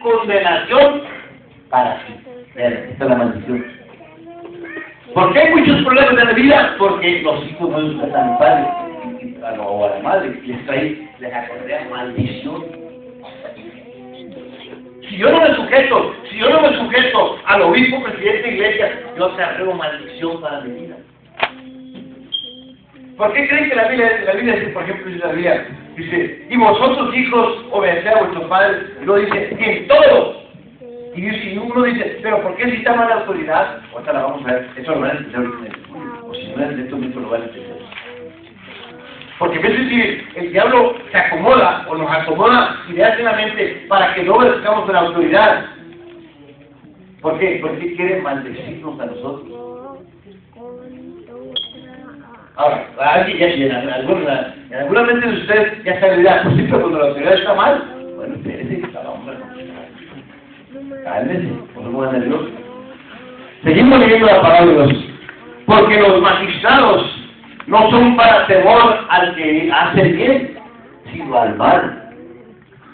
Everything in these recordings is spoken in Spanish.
condenación para ti. Esta es la maldición. ¿Por qué hay muchos problemas en la vida? Porque los hijos no respetan al padre o a la madre, les acarrea maldición. Si yo no me sujeto al obispo presidente de iglesia, yo acarreo maldición para mi vida. ¿Por qué creen que la Biblia dice, por ejemplo, dice la Biblia, dice, y vosotros hijos obedeced a vuestros padres, y luego dice, en todo? Y uno dice, pero ¿por qué si está mala autoridad? Ahorita la vamos a ver, eso lo van a entender ahorita, o si no es de esto mismo lo van a entender. Porque a veces el diablo se acomoda, o nos acomoda ideas en la mente, para que no obedezcamos a la autoridad. ¿Por qué? Porque quiere maldecirnos a nosotros. Ahora, alguien ya en alguna mente de ustedes ya se dirá, pues sí, pero cuando la autoridad está mal, bueno, espérese, cada hombre, cálmese, ponemos a Dios. Seguimos leyendo la palabra de Dios. Porque los magistrados no son para temor al que hace el bien, sino al mal.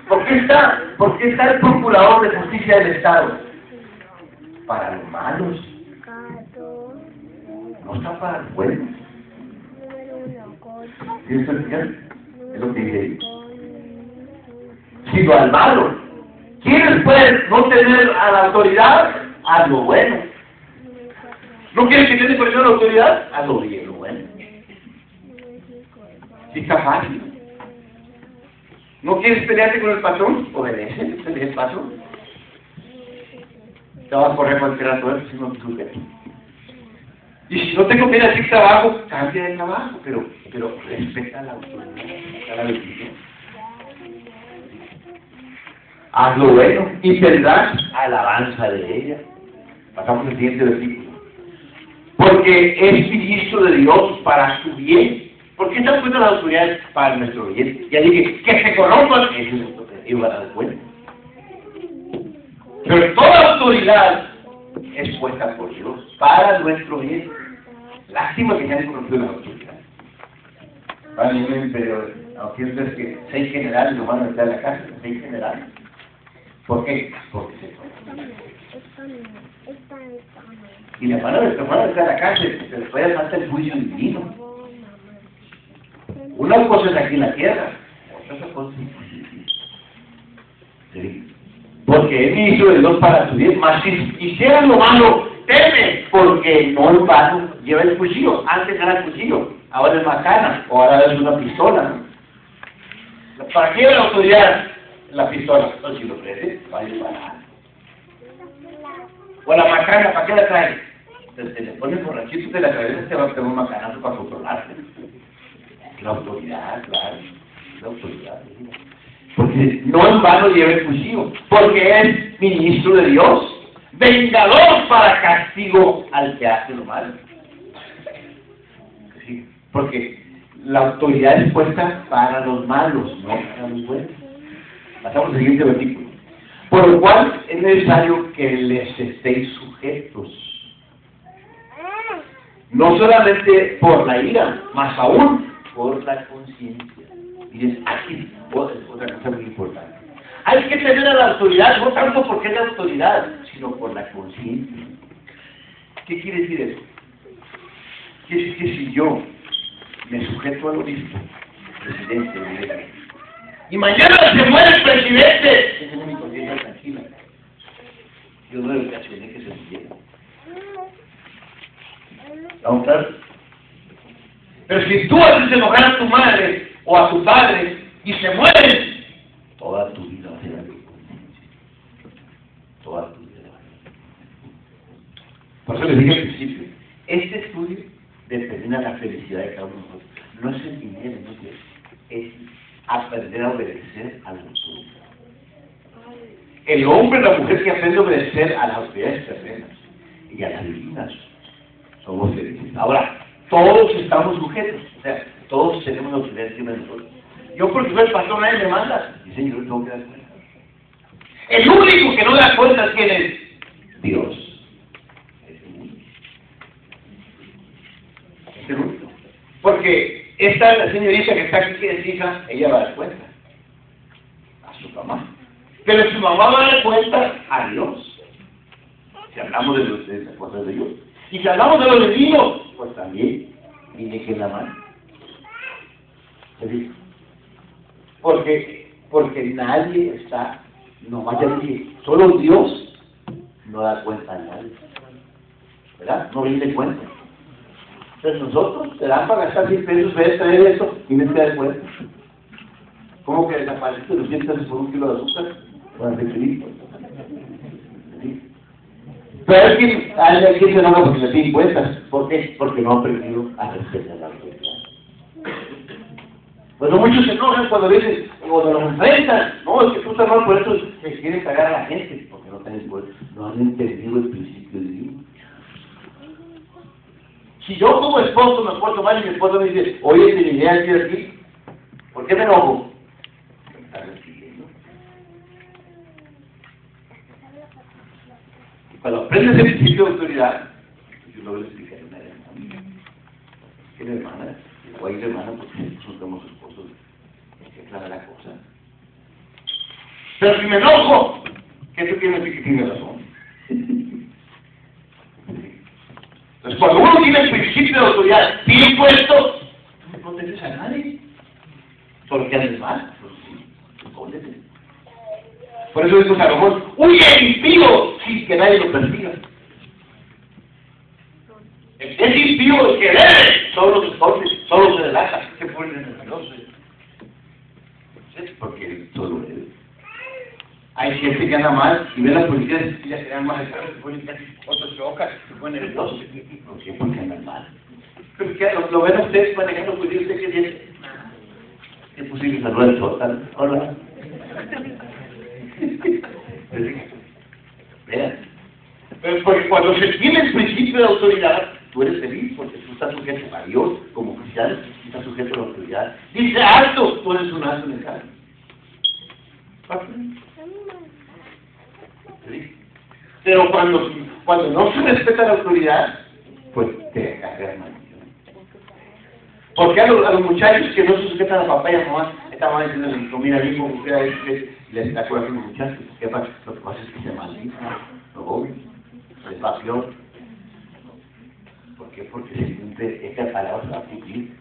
¿Por qué está el procurador de justicia del Estado? Para los malos. No está para los buenos. ¿Sí eso es lo que dice ahí? Sino al malo. ¿Quieres pues no tener a la autoridad? Haz lo bueno. ¿No quieres que te den presión a la autoridad? Haz lo bien, lo bueno. Sí está fácil. ¿No quieres pelearte con el patrón? Obedece, obedece el patrón. Te vas a correr para esperar todo eso si no te sujetas. Y si no te conviene hacer trabajo, cambia de trabajo, pero respeta la autoridad, respeta la decisión. Haz lo bueno y tendrás alabanza de ella. Pasamos al siguiente versículo. Porque es ministro de Dios para su bien. ¿Por qué están puestas las autoridades para nuestro bien? Ya dije, que se corrompan, eso es lo que iban a dar cuenta. Pero toda autoridad es puesta por Dios para nuestro bien. Lástima que se hayan conocido las autoridades. Van a ir, pero aunque ustedes que 6 generales lo van a meter a la cárcel, 6 generales. ¿Por qué? Porque se conocen. Y les van a meter a la cárcel, se les puede falta el juicio divino. Una cosa es aquí en la tierra, otra cosa es en el juicio divino. ¿Sí? Porque es ministro de Dios para su bien, mas si hicieran lo malo, teme, porque no en vano lleva el cuchillo. Antes era el cuchillo, ahora es macana, o ahora es una pistola, ¿no? ¿Para qué lleva la autoridad la pistola? No, si lo prende, va a disparar. O la macana, ¿para qué la trae? Se le pone borrachito de la cabeza, te va a pegar un macanazo para controlarte. La autoridad, claro, la autoridad. Porque no en vano lleva el cuchillo, porque es ministro de Dios, vengador para castigo al que hace lo malo. Sí, porque la autoridad es puesta para los malos, no para los buenos. Pasamos al siguiente versículo. Por lo cual es necesario que les estéis sujetos, no solamente por la ira, más aún por la conciencia. Y es aquí otra cosa muy importante. Hay que tener a la autoridad, no tanto porque es la autoridad, sino por la conciencia. ¿Qué quiere decir eso? Quiere decir que si yo me sujeto al obispo, presidente de la iglesia, y mañana se muere el presidente, esa es mi conciencia tranquila. Yo no le ocasioné que se muriera. ¿Estamos claros? Pero si tú haces enojar a tu madre o a tu padre y se mueren, toda tu vida va a ser así. Toda tu vida va a ser. Por eso les dije al principio, este estudio determina la felicidad de cada uno de nosotros. No es el dinero, no es aprender a obedecer a la autoridad. El hombre y la mujer que aprende a obedecer a las autoridades terrenas y a las divinas somos felices. Ahora, todos estamos sujetos, o sea, todos tenemos autoridad encima de nosotros. Yo porque soy el pastor, nadie me manda. Dice, yo tengo que dar cuenta. El único que no da cuenta, ¿quién es? Dios. Es el único. Es el único. Porque esta señorita que está aquí, que es hija, ella va a dar cuenta a su mamá. Pero su mamá va a dar cuenta a Dios. Si hablamos de las cosas de Dios. Y si hablamos de los divinos, pues también tiene que la mano. ¿Sí? Porque nadie está, no vaya a decir, solo Dios no da cuenta a nadie. ¿Verdad? No rinde cuenta. Entonces nosotros te dan para gastar 100 pesos, ves a traer eso, tienes que dar cuenta. ¿Cómo que desaparece los 100 pesos por un kilo de azúcar? Para requerir. ¿Sí? Pero hay quien se enoja porque le piden cuentas. ¿Por qué? Porque no ha aprendido a respetar la autoridad. Pues no, muchos se enojan cuando dicen, cuando los enfrentan. No, es que tú estás mal, por eso se quieren cagar a la gente. Porque no han entendido el principio divino. Si yo como esposo me porto mal y mi esposo me dice, oye, te llegué aquí, ¿por qué me enojo? Me está recibiendo. Y cuando aprendes el principio de autoridad, yo lo voy a explicar en una hermana. ¿Qué es hermana? O hay hermana porque nosotros somos esposos. Hay que aclarar la cosa. Pero si me enojo, ¿qué tú quieres decir que tiene razón? Entonces, cuando uno tiene el principio de autoridad bien puesto, no proteges a nadie. Solo que haces mal, pues sí, escóndete. Por eso dijo Salomón, huye impío sin que nadie lo persiga. El que es impío, el que debe, solo se esconde, solo se relaja, se pone nervioso. ¿Sí? Porque él solo debe. Hay gente que anda mal y ve a la policía y ya se dan más de cara, se ponen casi, otros se chocan, se ponen nerviosos. ¿Por qué? Porque andan mal. Pero ¿qué? ¿Lo ven ustedes manejando policía? ¿Usted qué dice? Es posible saludar el sótano. Hola. Vean. Pero porque cuando se tiene el principio de autoridad, tú eres feliz porque tú estás sujeto a Dios como cristiano, tú estás sujeto a la autoridad. Dice alto, tú eres un alto en el carro. ¿Sí? Pero cuando no se respeta la autoridad, pues te agarran maldición. Porque a los muchachos que no se sujetan a papá y a mamá, esta mamá diciendo, mira, hijo, usted les está curando a los muchachos. ¿Qué pasa? Lo que pasa es que se maldicen, lo obvio, les va peor. ¿Por qué? Porque se cumple esta palabra, se va a cumplir.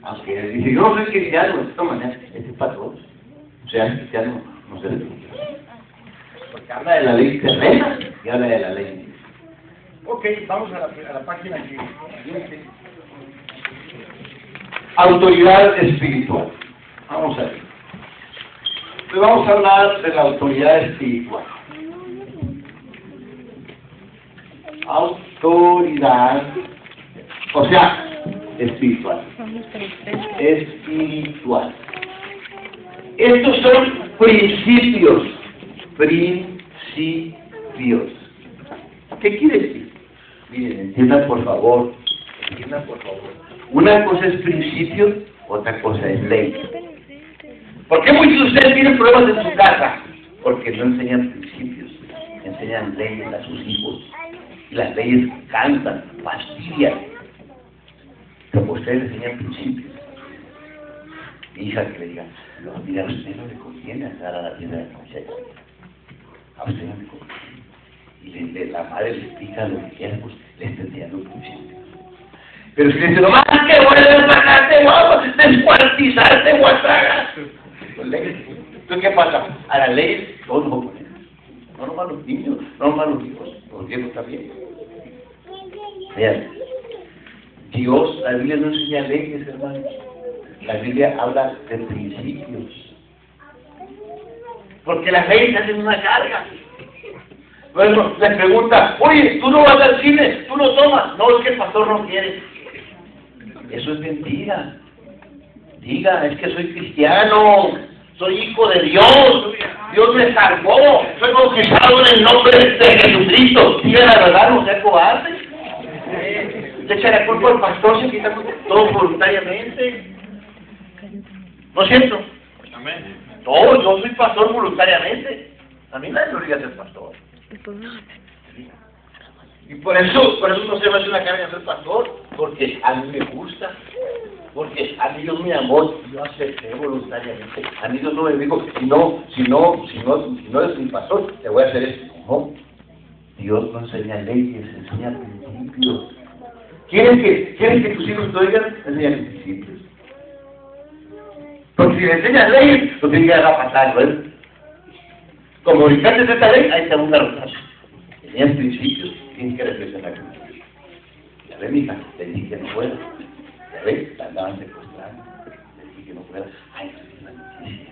Aunque él dice, yo no soy cristiano, de esta manera, este es para todos. O sea, el cristiano no se debe. Porque habla de la ley terrena y habla de la ley divina. Ok, vamos a la página que siguiente. Autoridad espiritual. Vamos a ver. Entonces vamos a hablar de la autoridad espiritual. Autoridad, o sea, espiritual. Espiritual. Estos son principios. Principios. ¿Qué quiere decir? Miren, entiendan por favor. Entiendan por favor. Una cosa es principio, otra cosa es ley. ¿Por qué muchos de ustedes tienen problemas en su casa? Porque no enseñan principios, enseñan leyes a sus hijos. Y las leyes cansan, fastidian. Pero ustedes enseñan principios. Mi hija que le diga, mira, a usted no le conviene andar a la tienda de consejo. A usted no le conviene. Y la madre le explica lo que quiera, pues le está enseñando principios. Pero si le dice, nomás que voy a desmanarte, voy a descuartizarte, voy a tragar. Entonces, ¿qué pasa? A la ley todos nos oponemos. No nomás los niños, no nomás los hijos, los viejos también. Vean, Dios, la Biblia no enseña leyes, hermanos. La Biblia habla de principios. Porque las leyes hacen una carga. Bueno, les pregunta, oye, tú no vas al cine, tú no tomas. No, es que el pastor no quiere. Eso es mentira. Diga, es que soy cristiano, soy hijo de Dios, Dios me salvó, soy bautizado en el nombre de Jesucristo. Diga la verdad, no sea cobarde. Le echa la culpa al pastor, se quita todo voluntariamente. ¿No es cierto? Amén. No, yo soy pastor voluntariamente. A mí nadie me obliga a ser pastor. Y por eso no se me hace una carga ser pastor, porque a mí me gusta. porque a mí Dios me amó, yo acepté voluntariamente. A mí Dios no me dijo, si no eres mi pastor, te voy a hacer esto. No, Dios no enseña leyes, enseña principios. ¿Quieres que tus hijos te oigan? Enseñan principios. Porque si le enseñas leyes, lo tienes que dejar pasar, ¿ves? Como brincaste de esta ley, ahí te va un garrotazo. Enseñas principios, tienes que reflexionar. Ya ves, mija, te dije que no fuera. Ya ves, te andaban secuestrando. Te dije que no fuera. Ay, eso es una noticia.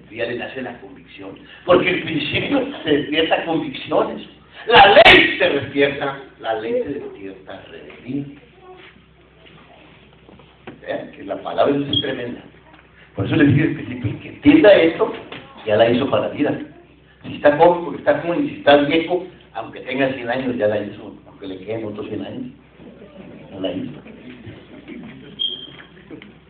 Tú ya le nace la convicción. Porque el principio te despierta convicciones. La ley te despierta rebeldía. ¿Vean? Que la palabra es tremenda. Por eso les dije al principio, el que entienda esto, ya la hizo para la vida. Si está joven, porque está joven, y si está viejo, aunque tenga 100 años, ya la hizo, aunque le queden otros 100 años, ya la hizo.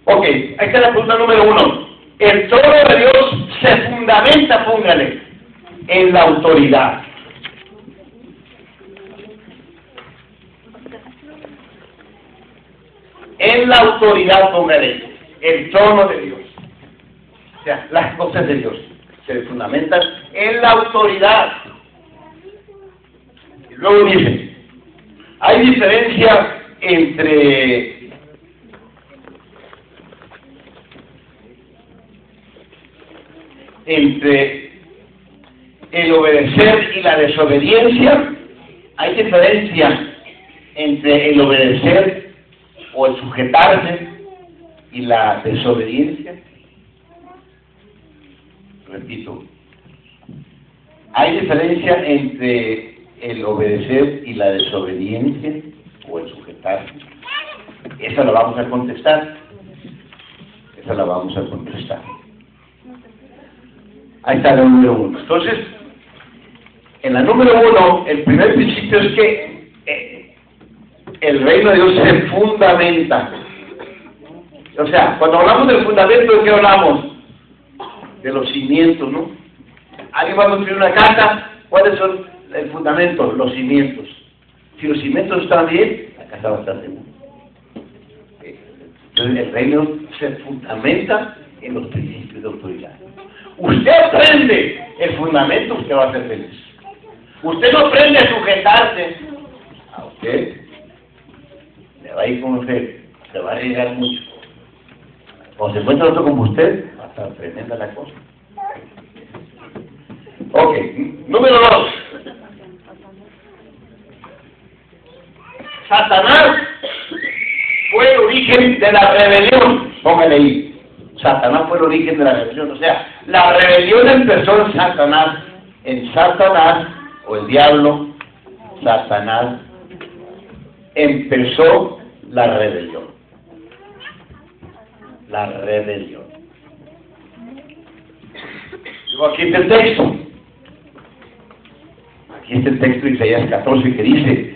Ok, ahí está la pregunta número 1. El trono de Dios se fundamenta, póngale, en la autoridad. En la autoridad, póngale, el trono de Dios. O sea, las cosas de Dios se fundamentan en la autoridad. Y luego dice, hay diferencia entre el obedecer y la desobediencia. Hay diferencia entre el obedecer o el sujetarse y la desobediencia. Repito, hay diferencia entre el obedecer y la desobediencia o el sujetarse. Esa la vamos a contestar. Ahí está la número 1. Entonces, en la número 1, el primer principio es que el reino de Dios se fundamenta. O sea, cuando hablamos del fundamento, ¿de qué hablamos? De los cimientos, ¿no? Alguien va a construir una casa, ¿cuáles son el fundamento? Los cimientos. Si los cimientos están bien, la casa va a estar segura. Entonces el reino se fundamenta en los principios de autoridad. Usted aprende el fundamento, usted va a ser feliz. Usted no aprende a sujetarse, a usted le va a ir como usted, se va a arriesgar mucho. Cuando se encuentra otro como usted, va a estar tremenda la cosa. Ok, número 2. Satanás fue el origen de la rebelión. Póngale ahí. Satanás fue el origen de la rebelión. O sea, la rebelión empezó en Satanás. En Satanás, o el diablo, Satanás, empezó la rebelión. La rebelión. Luego aquí está el texto. Aquí está el texto de Isaías 14 que dice: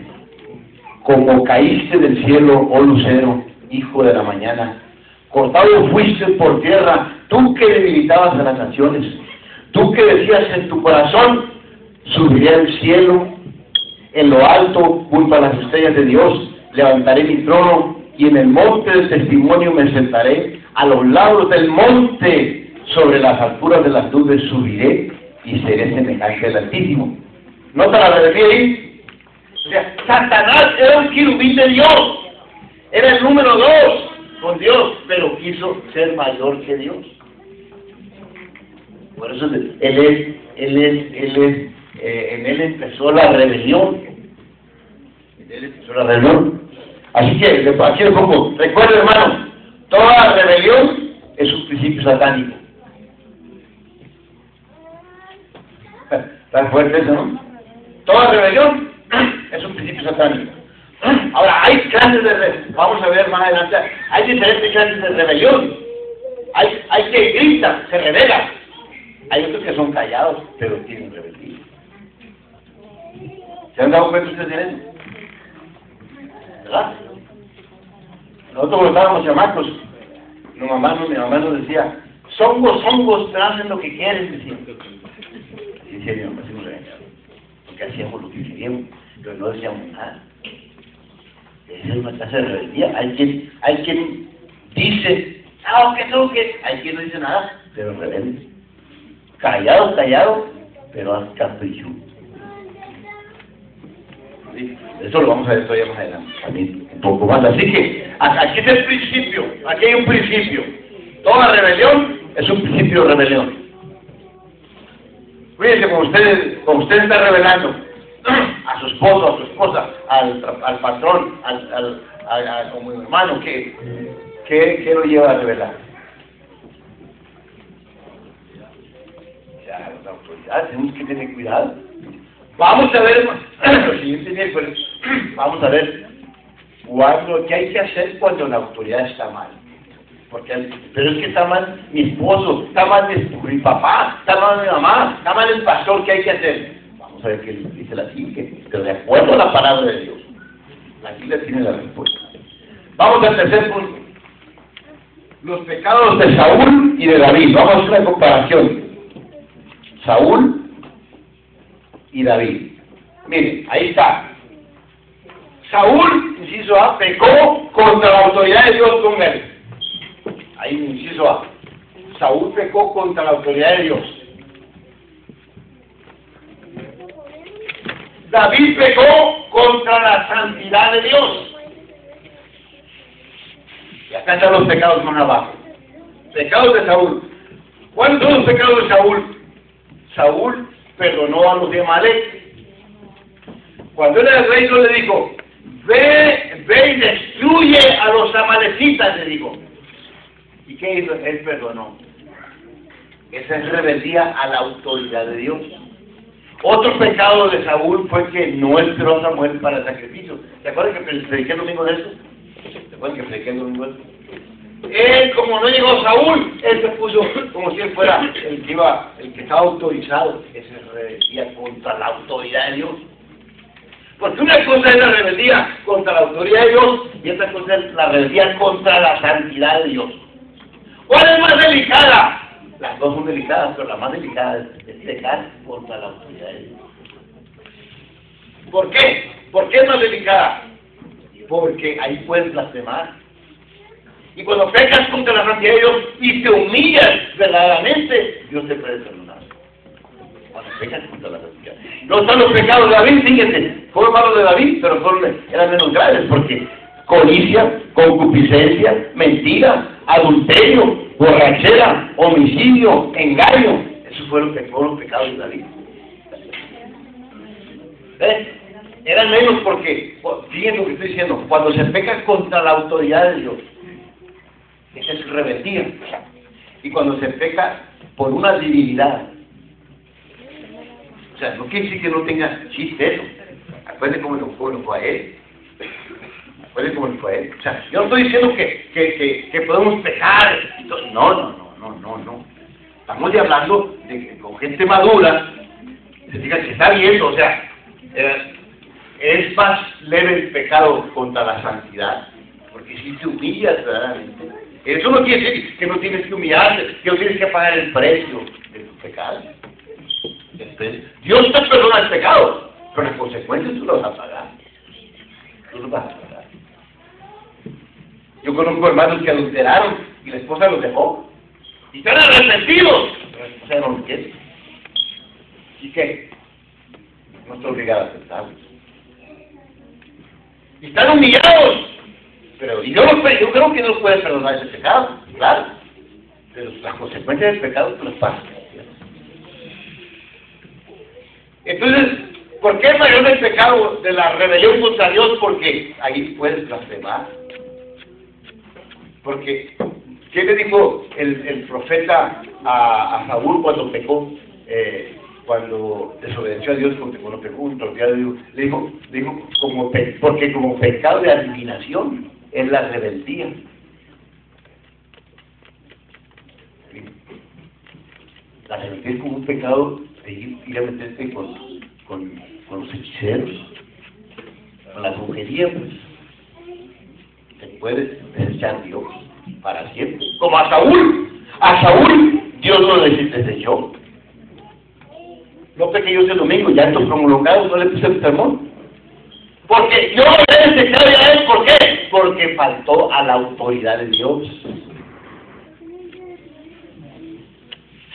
como caíste del cielo, oh lucero, hijo de la mañana, cortado fuiste por tierra, tú que debilitabas a las naciones, tú que decías en tu corazón, subiré al cielo, en lo alto, junto a las estrellas de Dios, levantaré mi trono, y en el monte del testimonio me sentaré, a los lados del monte, sobre las alturas de las nubes subiré, y seré semejante al Altísimo. ¿Nota la rebeldía ahí? O sea, Satanás era un querubín de Dios, era el número 2 con Dios, pero quiso ser mayor que Dios. Por eso en él empezó la rebelión. Así que aquí le pongo, recuerda, hermano, toda rebelión es un principio satánico. ¿Tan fuerte eso, no? Toda rebelión es un principio satánico. Ahora, hay clases de rebelión. Vamos a ver más adelante. Hay diferentes clases de rebelión. Hay que gritan, se rebelan. Hay otros que son callados, pero tienen rebeldía. ¿Se han dado cuenta ustedes de eso? ¿Verdad? Nosotros cuando estábamos chamacos, mi mamá nos decía, zongos, te hacen lo que quieren, decía. Así decía mi mamá, así nos regañaba. Porque hacíamos lo que queríamos, pero no decíamos nada. Esa es una clase de rebeldía. Hay quien dice, hay quien no dice nada, pero rebelde. Callado, callado, pero haz capricho. ¿Sí? Eso lo vamos a ver todavía más adelante, también un poco más. Así que aquí está el principio, aquí hay un principio. Toda rebelión es un principio de rebelión. Fíjense, como usted está revelando a su esposo, a su esposa, al patrón, como hermano, ¿qué lo lleva a revelar? Ya, la autoridad, tenemos que tener cuidado. Vamos a ver, los siguientes miércoles, vamos a ver qué hay que hacer cuando la autoridad está mal. Pero es que está mal mi esposo, está mal mi papá, está mal mi mamá, está mal el pastor, ¿qué hay que hacer? Vamos a ver qué dice la Biblia, pero de acuerdo a la palabra de Dios. La Biblia tiene la respuesta. Vamos al tercer punto. Los pecados de Saúl y de David. Vamos a hacer una comparación. Saúl y David. Miren, ahí está. Saúl, inciso A, pecó contra la autoridad de Dios con él. Ahí, inciso A. Saúl pecó contra la autoridad de Dios. David pecó contra la santidad de Dios. Y acá están los pecados más abajo. Pecados de Saúl. ¿Cuáles son los pecados de Saúl? Saúl perdonó a los de Amalek. Cuando él era el rey, le dijo, ve y destruye a los amalecitas, le dijo. ¿Y qué hizo? Él perdonó. Esa es rebeldía a la autoridad de Dios. Otro pecado de Saúl fue que no esperó a Samuel para el sacrificio. ¿Se acuerdan que prediqué el domingo de eso? ¿Se acuerdan que prediqué el domingo de eso? Él, como no llegó Saúl, él se puso como si él fuera el que estaba autorizado. Esa es rebeldía contra la autoridad de Dios. Porque una cosa es la rebeldía contra la autoridad de Dios y otra cosa es la rebeldía contra la santidad de Dios. ¿Cuál es más delicada? Las dos son delicadas, pero la más delicada es pecar contra la autoridad de Dios. ¿Por qué? ¿Por qué es más delicada? Porque ahí puedes blasfemar. Y cuando pecas contra la santidad de Dios y te humillas verdaderamente, Dios te puede perdonar. Cuando pecas contra la santidad. No están los pecados de David, fíjense, fueron malos de David, pero eran menos graves, porque codicia, concupiscencia, mentira, adulterio, borrachera, homicidio, engaño, esos fueron los pecados de David. ¿Ves? Eran menos porque, fíjense lo que estoy diciendo, cuando se peca contra la autoridad de Dios, esa es rebeldía. Y cuando se peca por una divinidad, o sea, no quiere decir que no tenga chiste eso. Acuérdense cómo lo fue a él. Acuérdense cómo lo fue a él. O sea, yo no estoy diciendo que podemos pecar. No. Estamos ya hablando de que con gente madura, se diga que está viendo, o sea, es más leve el pecado contra la santidad. Porque si te humillas verdaderamente, eso no quiere decir que no tienes que humillarte, que no tienes que pagar el precio de tu pecado. Dios te perdona el pecado, pero las consecuencias tú las vas a pagar. Tú las vas a pagar. Yo conozco hermanos que adulteraron y la esposa los dejó. Y están arrepentidos, pero la esposa no lo quiere. ¿Y qué? No está obligada a aceptarlos. Y están humillados. Pero yo creo que no los puede perdonar ese pecado, claro. Pero las consecuencias del pecado tú las pagas. Entonces, ¿por qué es mayor el pecado de la rebelión contra Dios? Porque ahí puedes blasfemar. Porque, ¿qué le dijo el profeta a Saúl cuando pecó? Cuando desobedeció a Dios, porque cuando pecó contra Dios, le dijo porque como pecado de adivinación es la rebeldía. La rebeldía es como un pecado de ir a meterte con los hechiceros, con la brujería, pues. Te puedes desechar Dios para siempre. Como a Saúl. A Saúl Dios no le desechó. No pequé yo ese domingo, ya estos promulgados no le puse el sermón. Porque yo lo había desechado ya él, ¿por qué? Porque faltó a la autoridad de Dios.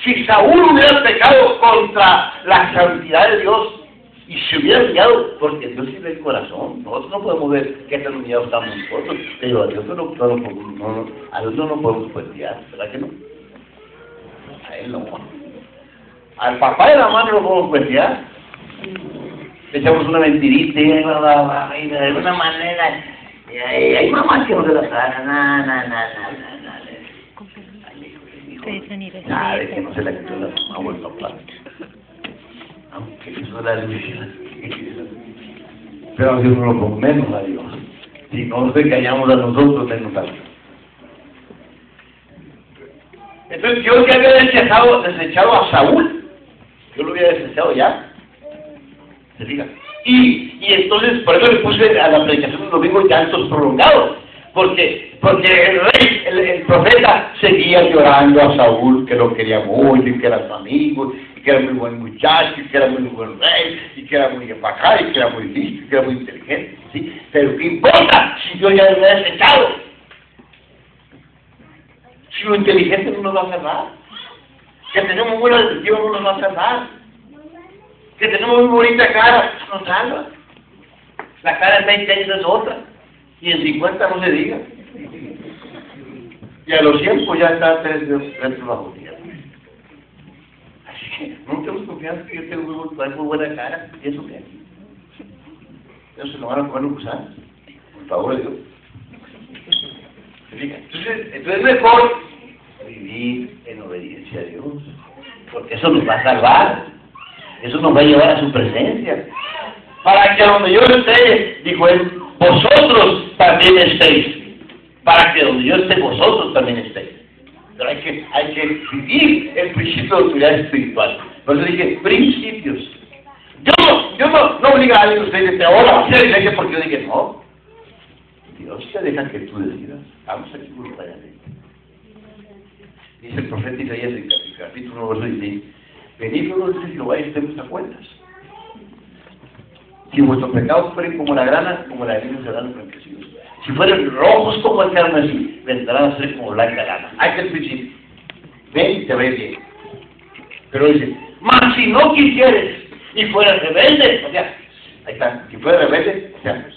Si Saúl hubiera pecado contra la santidad de Dios y se hubiera guiado, porque Dios sí ve el corazón, nosotros no podemos ver qué tan humillados estamos nosotros, pero a Dios no lo podemos cuestionar, ¿verdad que no? A él no. Al papá y a la mamá no lo podemos cuestionar. Le echamos una mentirita y de alguna manera, hay mamás que no se la tragan, nada de que no se la quitó la mamá o el papá. Aunque eso es la religión. Pero a Dios no lo ponemos, menos a Dios. Si no nos engañamos a nosotros, menos a Dios. Entonces Dios ya había desechado a Saúl. Yo lo había desechado ya. ¿Se fija? Y entonces, por eso le puse a la predicación del domingo llantos prolongados. Porque el rey, el profeta, seguía llorando a Saúl, que lo quería mucho, y que era su amigo, y que era muy buen muchacho, y que era muy buen rey, y que era muy bacán, y que era muy listo, y que era muy inteligente, ¿sí? Pero ¿qué importa si Dios ya lo había desechado? Si lo inteligente no nos va a salvar, que tenemos buena detectiva no nos va a salvar, que tenemos muy bonita cara, no nos salva. La cara en 20 años es otra. Y en 50 no se diga. Y a los 100 pues ya está dentro bajo tierra. Así que no tenemos confianza que yo tengo muy buena cara. ¿Y eso qué? Eso se lo van a poder usar. Por favor de Dios. Entonces es mejor vivir en obediencia a Dios. Porque eso nos va a salvar. Eso nos va a llevar a su presencia. Para que donde yo esté, dijo él, vosotros también estéis, para que donde yo esté vosotros también estéis. Pero hay que vivir el principio de autoridad espiritual. Por eso dije, principios. Yo no obligo a alguien a usted de ahora a hacer iglesia porque yo dije, no. Dios te deja que tú decidas. Vamos aquí voluntariamente. Dice el profeta Isaías en el capítulo 1, verso 16, venid luego dice Jehová y estemos a cuentas. Si vuestros pecados fueren como la grana, como la arena serán emblanquecidos. Si fueren rojos como el carmesí, vendrán a ser como blanca lana. Ahí está el principio. Ven y te va bien. Pero dice, mas si no quisieres y fueras rebelde, o sea, ahí está, si fueras rebelde, o sea,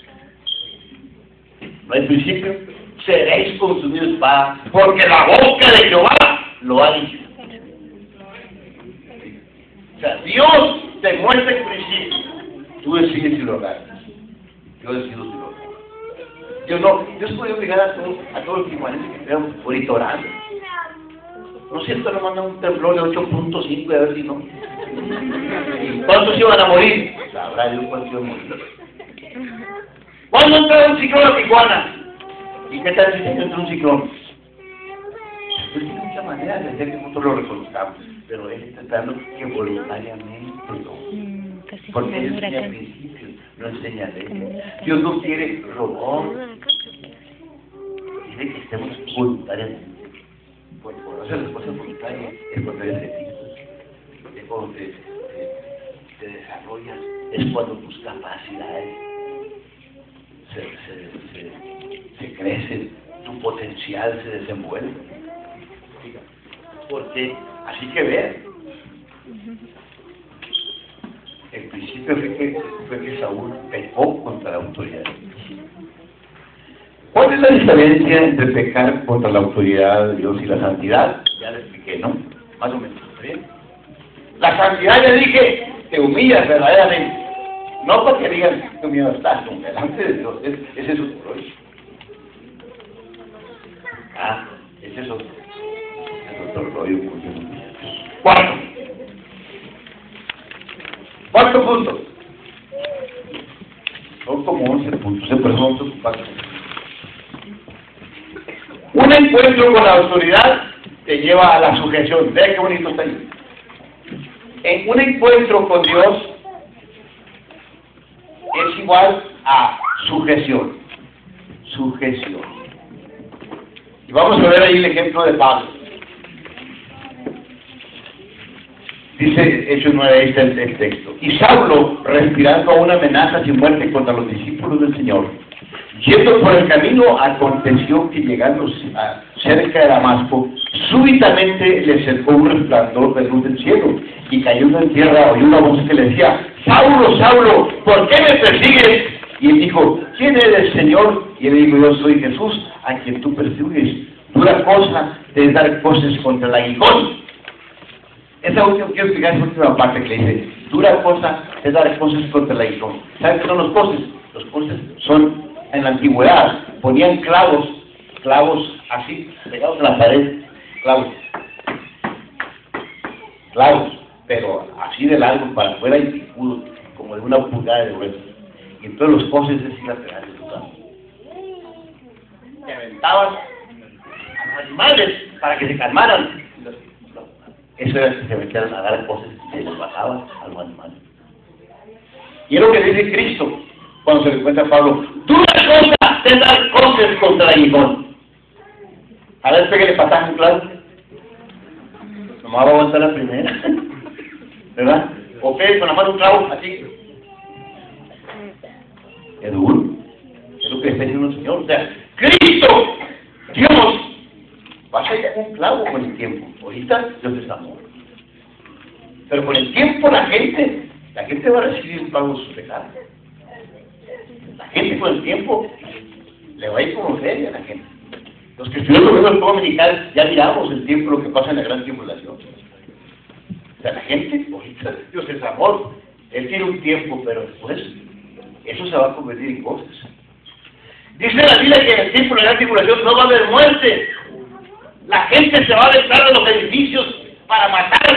no hay principio, seréis consumidos espada, porque la boca de Jehová lo ha dicho. O sea, Dios te muestra el principio. Tú decides si lo hagas. Yo decido si lo hago. Yo se puede obligar a todos los tijuanenses que estén ahorita orando. ¿No es cierto? Le mandan un temblor de 8.5 y a ver si no. ¿Y cuántos iban a morir? Sabrá Dios cuántos iban a morir. ¿Cuándo entra un ciclón a Tijuana? ¿Y qué tal si entra un ciclón? Pues hay muchas maneras de hacer que nosotros lo reconozcamos, pero él está tratando que voluntariamente lo. Porque Dios enseña principios, no enseña leyes. Dios no quiere robot. Quiere que estemos voluntariamente. Por hacer las cosas voluntarias es cuando eres feliz. Es cuando te desarrollas. Es cuando tus capacidades se crecen. Tu potencial se desenvuelve. Porque así que ver. El principio fue que Saúl pecó contra la autoridad. ¿Cuál es la diferencia entre pecar contra la autoridad de Dios y la santidad? Ya le expliqué, ¿no? Más o menos. ¿Bien? La santidad, le dije, te humillas verdaderamente. No porque digan que humillado estás, delante de Dios. Ese es otro rollo. Ese es otro rollo. Cuarto punto. Son como 11 puntos, pero son 11 puntos. Un encuentro con la autoridad te lleva a la sujeción. Vean qué bonito está ahí. En un encuentro con Dios es igual a sujeción. Sujeción. Y vamos a ver ahí el ejemplo de Pablo. Dice Hechos 9, ahí está el texto. Y Saulo, respirando aún amenazas y muerte contra los discípulos del Señor, yendo por el camino, aconteció que llegando cerca de Damasco, súbitamente le cercó un resplandor de luz del cielo, y cayendo en tierra oyó una voz que le decía: Saulo, Saulo, ¿por qué me persigues? Y él dijo: ¿quién eres, Señor? Y él dijo: yo soy Jesús, a quien tú persigues. Dura cosa de dar coces contra el aguijón. Esa última, quiero explicar esa última parte que le dice: dura cosa de dar coces contra el aguijón. ¿Saben qué son los coces? Los coces son, en la antigüedad, ponían clavos así, pegados en la pared, clavos, pero así de largo para afuera y picudos, como de 1 pulgada de grueso. Y entonces los coces se iban a pegar en tu cama. Te aventaban a los animales para que se calmaran. Eso era que se metieran a dar cosas y se les bajaban a los animales. Y es lo que dice Cristo cuando se le encuentra a Pablo: dura cosa de dar cosas contra el aguijón. A ver, pégale pataje un clavo. Nomás va a aguantar la primera. ¿Verdad? O pegue con la mano un clavo, así. Es duro. Es lo que está diciendo el Señor. O sea, Cristo, Dios, vas a ir a un clavo con el tiempo. Ahorita Dios es amor. Pero con el tiempo la gente va a recibir un pago de sus pecados. La gente con el tiempo le va a ir como feria a la gente. Los que estuvieron viendo el pueblo militar ya miramos el tiempo, lo que pasa en la gran tribulación. O sea, la gente, ahorita Dios es amor. Él tiene un tiempo, pero después eso se va a convertir en cosas. Dice la Biblia que en el tiempo de la gran tribulación no va a haber muerte. La gente se va a aventar de los edificios para matar